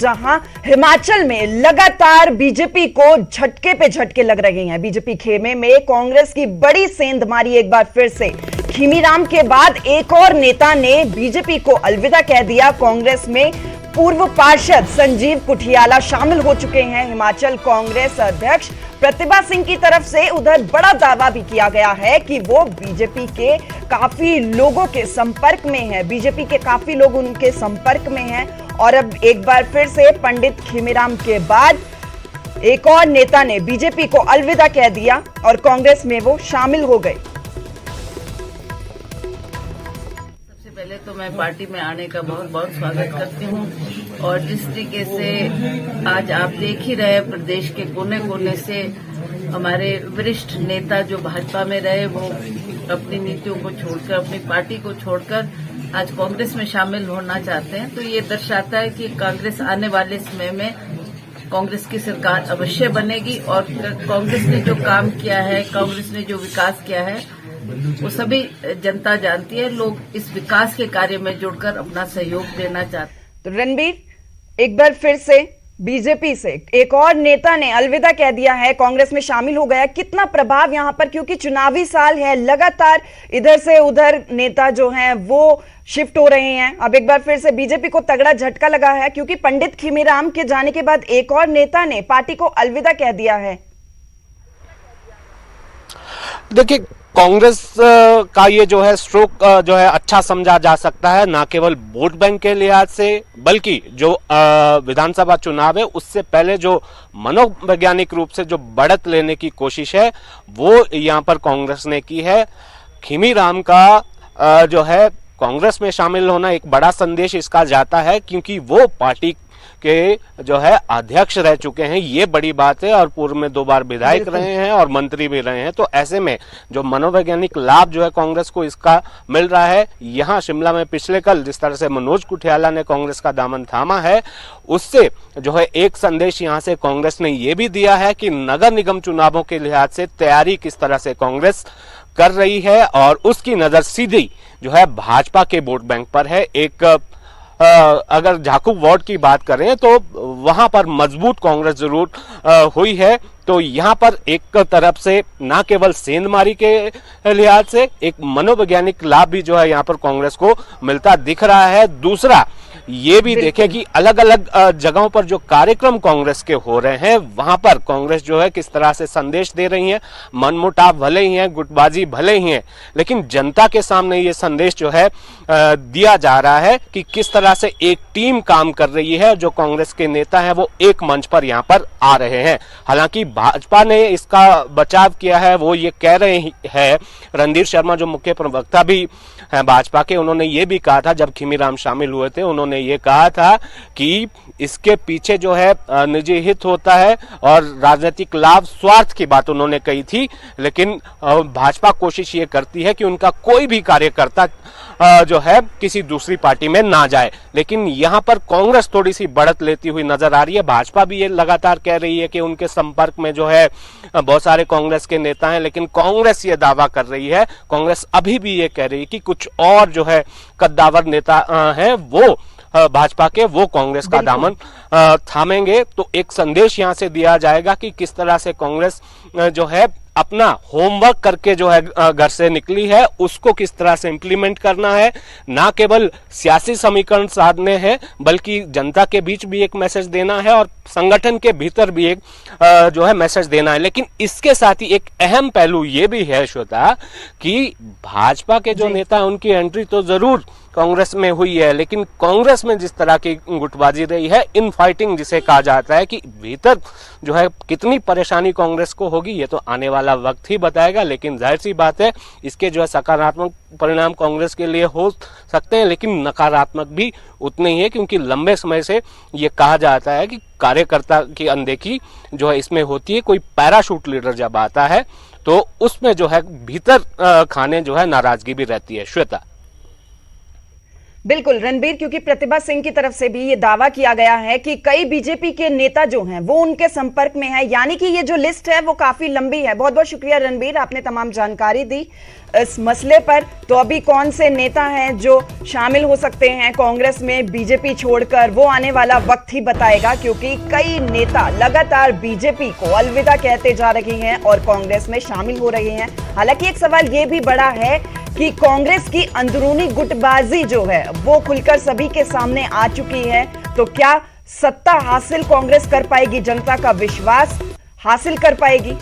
जहां हिमाचल में लगातार बीजेपी को झटके पे झटके लग रहे हैं। बीजेपी खेमे में कांग्रेस की बड़ी सेंधमारी एक बार फिर से। खीमीराम के बाद एक और नेता ने बीजेपी को अलविदा कह दिया। कांग्रेस में पूर्व पार्षद संजीव कुठियाला शामिल हो चुके हैं। हिमाचल कांग्रेस अध्यक्ष प्रतिभा सिंह की तरफ से उधर बड़ा दावा भी किया गया है कि वो बीजेपी के काफी लोगों के संपर्क में है। बीजेपी के काफी लोग उनके संपर्क में हैं और अब एक बार फिर से पंडित खीमीराम के बाद एक और नेता ने बीजेपी को अलविदा कह दिया और कांग्रेस में वो शामिल हो गए। सबसे पहले तो मैं पार्टी में आने का बहुत बहुत स्वागत करती हूं और जिस तरीके से आज आप देख ही रहे प्रदेश के कोने कोने से हमारे वरिष्ठ नेता जो भाजपा में रहे वो अपनी नीतियों को छोड़कर, अपनी पार्टी को छोड़कर आज कांग्रेस में शामिल होना चाहते हैं। तो ये दर्शाता है कि कांग्रेस आने वाले समय में कांग्रेस की सरकार अवश्य बनेगी और कांग्रेस ने जो काम किया है, कांग्रेस ने जो विकास किया है वो सभी जनता जानती है। लोग इस विकास के कार्य में जुड़कर अपना सहयोग देना चाहते हैं। तो रणबीर, एक बार फिर से बीजेपी से एक और नेता ने अलविदा कह दिया है, कांग्रेस में शामिल हो गया। कितना प्रभाव यहां पर, क्योंकि चुनावी साल है, लगातार इधर से उधर नेता जो हैं वो शिफ्ट हो रहे हैं। अब एक बार फिर से बीजेपी को तगड़ा झटका लगा है क्योंकि पंडित खीमीराम के जाने के बाद एक और नेता ने पार्टी को अलविदा कह दिया है। देखिए, कांग्रेस का ये जो है स्ट्रोक जो है अच्छा समझा जा सकता है, ना केवल वोट बैंक के लिहाज से बल्कि जो विधानसभा चुनाव है उससे पहले जो मनोवैज्ञानिक रूप से जो बढ़त लेने की कोशिश है वो यहाँ पर कांग्रेस ने की है। खीमीराम का जो है कांग्रेस में शामिल होना एक बड़ा संदेश इसका जाता है क्योंकि वो पार्टी के जो है अध्यक्ष रह चुके हैं, ये बड़ी बात है, और पूर्व में 2 बार विधायक रहे हैं और मंत्री भी रहे हैं। तो ऐसे में जो मनोवैज्ञानिक लाभ जो है कांग्रेस को इसका मिल रहा है। यहाँ शिमला में पिछले कल जिस तरह से मनोज कुठियाला ने कांग्रेस का दामन थामा है, उससे जो है एक संदेश यहाँ से कांग्रेस ने ये भी दिया है कि नगर निगम चुनावों के लिहाज से तैयारी किस तरह से कांग्रेस कर रही है और उसकी नजर सीधी जो है भाजपा के वोट बैंक पर है। एक अगर झाकू वार्ड की बात करें तो वहां पर मजबूत कांग्रेस जरूर हुई है। तो यहाँ पर एक तरफ से ना केवल सेंधमारी के लिहाज से एक मनोवैज्ञानिक लाभ भी जो है यहाँ पर कांग्रेस को मिलता दिख रहा है। दूसरा ये भी देखें कि अलग अलग जगहों पर जो कार्यक्रम कांग्रेस के हो रहे हैं वहां पर कांग्रेस जो है किस तरह से संदेश दे रही है। मनमुटाव भले ही है, गुटबाजी भले ही है, लेकिन जनता के सामने ये संदेश जो है दिया जा रहा है कि किस तरह से एक टीम काम कर रही है। जो कांग्रेस के नेता है वो एक मंच पर यहाँ पर आ रहे हैं। हालांकि भाजपा ने इसका बचाव किया है, वो ये कह रहे हैं, रणधीर शर्मा जो मुख्य प्रवक्ता भी हैं भाजपा के, उन्होंने ये भी कहा था जब खीमीराम शामिल हुए थे, उन्होंने ये कहा था कि इसके पीछे जो है निजी हित होता है और राजनीतिक लाभ, स्वार्थ की बात उन्होंने कही थी। लेकिन भाजपा कोशिश ये करती है कि उनका कोई भी कार्यकर्ता जो है किसी दूसरी पार्टी में ना जाए। लेकिन यहाँ पर कांग्रेस थोड़ी सी बढ़त लेती हुई नजर आ रही है। भाजपा भी ये लगातार कह रही है कि उनके संपर्क में जो है बहुत सारे कांग्रेस के नेता हैं, लेकिन कांग्रेस ये दावा कर रही है, कांग्रेस अभी भी ये कह रही है कि कुछ और जो है कद्दावर नेता हैं वो भाजपा के, वो कांग्रेस का दामन थामेंगे। तो एक संदेश यहां से दिया जाएगा कि किस तरह से कांग्रेस जो है अपना होमवर्क करके जो है घर से निकली है, उसको किस तरह से इंप्लीमेंट करना है। ना केवल सियासी समीकरण साधने हैं बल्कि जनता के बीच भी एक मैसेज देना है और संगठन के भीतर भी एक जो है मैसेज देना है। लेकिन इसके साथ ही एक अहम पहलू ये भी है श्वेता कि भाजपा के जो नेता हैं उनकी एंट्री तो जरूर कांग्रेस में हुई है, लेकिन कांग्रेस में जिस तरह की गुटबाजी रही है, इन फाइटिंग जिसे कहा जाता है, कि भीतर जो है कितनी परेशानी कांग्रेस को होगी ये तो आने वाला वक्त ही बताएगा। लेकिन जाहिर सी बात है इसके जो है सकारात्मक परिणाम कांग्रेस के लिए हो सकते हैं, लेकिन नकारात्मक भी उतने ही है क्योंकि लंबे समय से ये कहा जाता है कि कार्यकर्ता की अनदेखी जो है इसमें होती है। कोई पैराशूट लीडर जब आता है तो उसमें जो है भीतर खाने जो है नाराजगी भी रहती है। श्वेता, बिल्कुल रणबीर, क्योंकि प्रतिभा सिंह की तरफ से भी ये दावा किया गया है कि कई बीजेपी के नेता जो हैं वो उनके संपर्क में हैं, यानी कि ये जो लिस्ट है वो काफी लंबी है। बहुत बहुत शुक्रिया रणबीर, आपने तमाम जानकारी दी इस मसले पर। तो अभी कौन से नेता हैं जो शामिल हो सकते हैं कांग्रेस में बीजेपी छोड़कर, वो आने वाला वक्त ही बताएगा, क्योंकि कई नेता लगातार बीजेपी को अलविदा कहते जा रहे हैं और कांग्रेस में शामिल हो रहे हैं। हालांकि एक सवाल ये भी बड़ा है कि कांग्रेस की अंदरूनी गुटबाजी जो है वो खुलकर सभी के सामने आ चुकी है। तो क्या सत्ता हासिल कांग्रेस कर पाएगी, जनता का विश्वास हासिल कर पाएगी?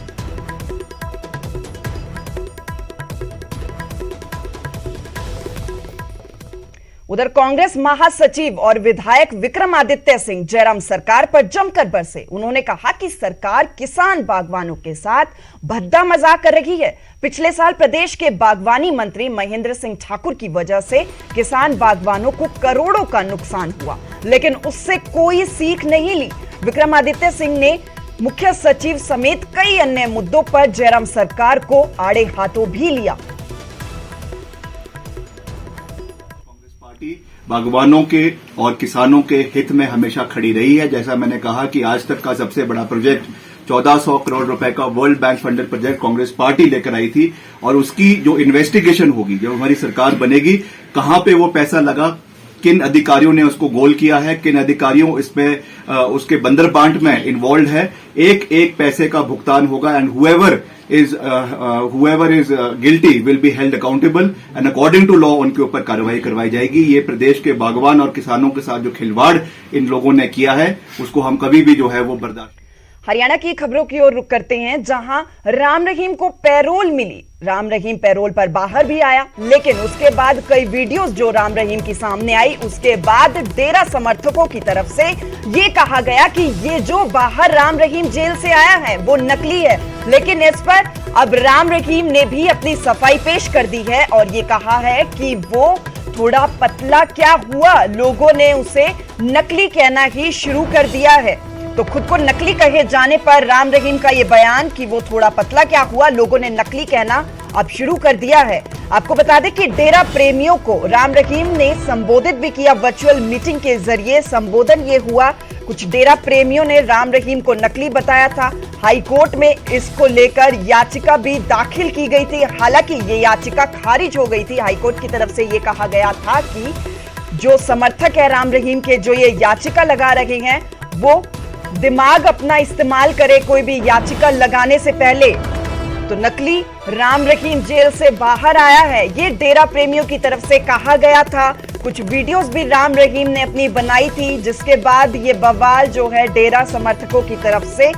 उधर कांग्रेस महासचिव और विधायक विक्रमादित्य सिंह जयराम सरकार पर जमकर बरसे। उन्होंने कहा कि सरकार किसान बागवानों के साथ भद्दा मजाक कर रही है। पिछले साल प्रदेश के बागवानी मंत्री महेंद्र सिंह ठाकुर की वजह से किसान बागवानों को करोड़ों का नुकसान हुआ, लेकिन उससे कोई सीख नहीं ली। विक्रमादित्य सिंह ने मुख्य सचिव समेत कई अन्य मुद्दों पर जयराम सरकार को आड़े हाथों भी लिया। बागवानों के और किसानों के हित में हमेशा खड़ी रही है। जैसा मैंने कहा कि आज तक का सबसे बड़ा प्रोजेक्ट 1400 करोड़ रुपए का world bank funded project Congress party लेकर आई थी, और उसकी जो इन्वेस्टिगेशन होगी, जब हमारी सरकार बनेगी, कहां पे वो पैसा लगा, किन अधिकारियों ने उसको गोल किया है, किन अधिकारियों इसमें उसके बंदर बांट में इन्वॉल्व है, एक एक पैसे का भुगतान होगा। And whoever is guilty will be held accountable and according to law उनके ऊपर कार्रवाई करवाई जाएगी। ये प्रदेश के बागवान और किसानों के साथ जो खिलवाड़ इन लोगों ने किया है, उसको हम कभी भी जो है वो बर्दाश्त। हरियाणा की खबरों की ओर रुक करते हैं, जहां राम रहीम को पैरोल मिली। राम रहीम पैरोल पर बाहर भी आया, लेकिन उसके बाद कई वीडियोस जो राम रहीम की सामने आई, उसके बाद डेरा समर्थकों की तरफ से ये कहा गया कि ये जो बाहर राम रहीम जेल से आया है वो नकली है। लेकिन इस पर अब राम रहीम ने भी अपनी सफाई पेश कर दी है और ये कहा है कि वो थोड़ा पतला क्या हुआ, लोगों ने उसे नकली कहना ही शुरू कर दिया है। तो खुद को नकली कहे जाने पर राम रहीम का ये बयान कि वो थोड़ा पतला क्या हुआ, लोगों ने नकली कहना अब शुरू कर दिया है। आपको बता दें कि डेरा प्रेमियों को राम रहीम ने संबोधित भी किया वर्चुअल मीटिंग के जरिए। संबोधन ये हुआ, कुछ डेरा प्रेमियों ने राम रहीम को नकली बताया था। हाई कोर्ट में इसको लेकर याचिका भी दाखिल की गई थी, हालांकि ये याचिका खारिज हो गई थी। हाई कोर्ट की तरफ से ये कहा गया था कि जो समर्थक है राम रहीम के, जो ये याचिका लगा रहे हैं, वो दिमाग अपना इस्तेमाल करे कोई भी याचिका लगाने से पहले। तो नकली राम रहीम जेल से बाहर आया है, ये डेरा प्रेमियों की तरफ से कहा गया था। कुछ वीडियोस भी राम रहीम ने अपनी बनाई थी, जिसके बाद ये बवाल जो है डेरा समर्थकों की तरफ से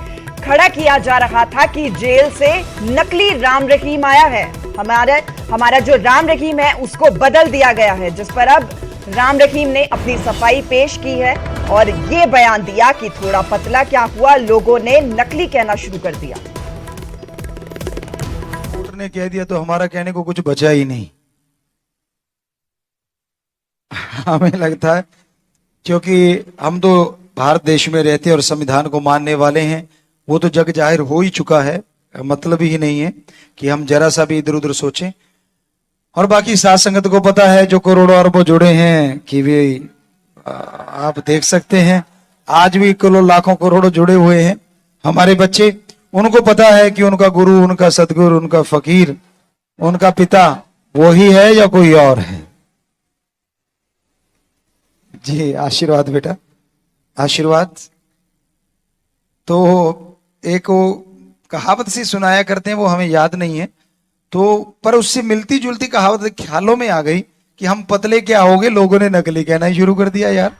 खड़ा किया जा रहा था कि जेल से नकली राम रहीम आया है, हमारा जो राम रहीम है उसको बदल दिया गया है। जिस पर अब राम रहीम ने अपनी सफाई पेश की है और ये बयान दिया कि थोड़ा पतला क्या हुआ, लोगों ने नकली कहना शुरू कर दिया। कोर्ट ने कह दिया तो हमारा कहने को कुछ बचा ही नहीं। हमें लगता है क्योंकि हम तो भारत देश में रहते हैं और संविधान को मानने वाले हैं, वो तो जग जाहिर हो ही चुका है, मतलब ही नहीं है कि हम जरा सा भी इधर उधर सोचें। और बाकी साथ संगत को पता है जो करोड़ों अरबों जुड़े हैं कि वे आप देख सकते हैं, आज भी लाखों करोड़ों जुड़े हुए हैं हमारे बच्चे। उनको पता है कि उनका गुरु, उनका सदगुरु, उनका फकीर, उनका पिता वही है या कोई और है। जी आशीर्वाद बेटा, आशीर्वाद। तो एक वो कहावत सी सुनाया करते हैं, वो हमें याद नहीं है, तो पर उससे मिलती जुलती कहावत ख्यालों में आ गई कि हम पतले क्या हो गए, लोगों ने नकली कहना ही शुरू कर दिया यार।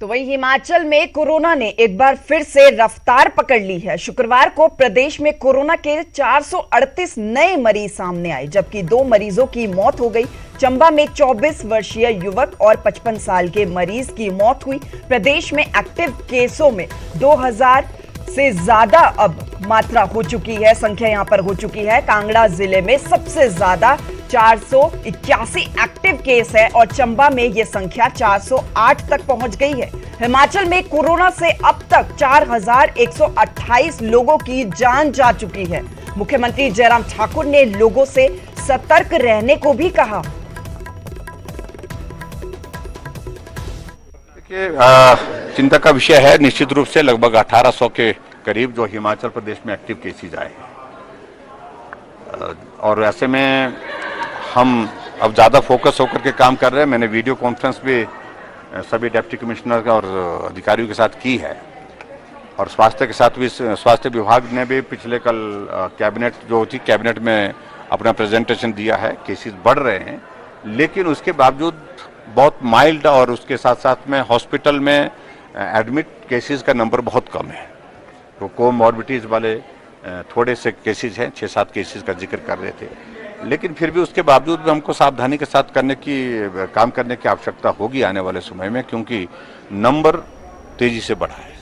तो वही हिमाचल में कोरोना ने एक बार फिर से रफ्तार पकड़ ली है। शुक्रवार को प्रदेश में कोरोना के 438 नए मरीज सामने आए, जबकि 2 मरीजों की मौत हो गई। चंबा में 24 वर्षीय युवक और 55 साल के मरीज की मौत हुई। प्रदेश में एक्टिव केसों में 2000 से ज्यादा अब मात्रा हो चुकी है, संख्या यहां पर हो चुकी है। कांगड़ा जिले में सबसे ज्यादा 481 एक्टिव केस है और चंबा में यह संख्या 408 तक पहुंच गई है। हिमाचल में कोरोना से अब तक 4128 लोगों की जान जा चुकी है। मुख्यमंत्री जयराम ठाकुर ने लोगों से सतर्क रहने को भी कहा। देखिए, चिंता का विषय है निश्चित रूप से लगभग 1800 के करीब जो हिमाचल प्रदेश में एक्टिव केसेज आए हैं, और ऐसे में हम अब ज़्यादा फोकस होकर के काम कर रहे हैं। मैंने वीडियो कॉन्फ्रेंस भी सभी डिप्टी कमिश्नर और अधिकारियों के साथ की है, और स्वास्थ्य के साथ भी, स्वास्थ्य विभाग ने भी पिछले कल कैबिनेट जो थी, कैबिनेट में अपना प्रेजेंटेशन दिया है। केसेस बढ़ रहे हैं, लेकिन उसके बावजूद बहुत माइल्ड और उसके साथ साथ में हॉस्पिटल में एडमिट केसेस का नंबर बहुत कम है। तो कोमॉर्बिडिटीज वाले थोड़े से केसेस हैं, 6-7 केसेस का जिक्र कर रहे थे, लेकिन फिर भी उसके बावजूद भी हमको सावधानी के साथ काम करने की आवश्यकता होगी आने वाले समय में, क्योंकि नंबर तेजी से बढ़ा है।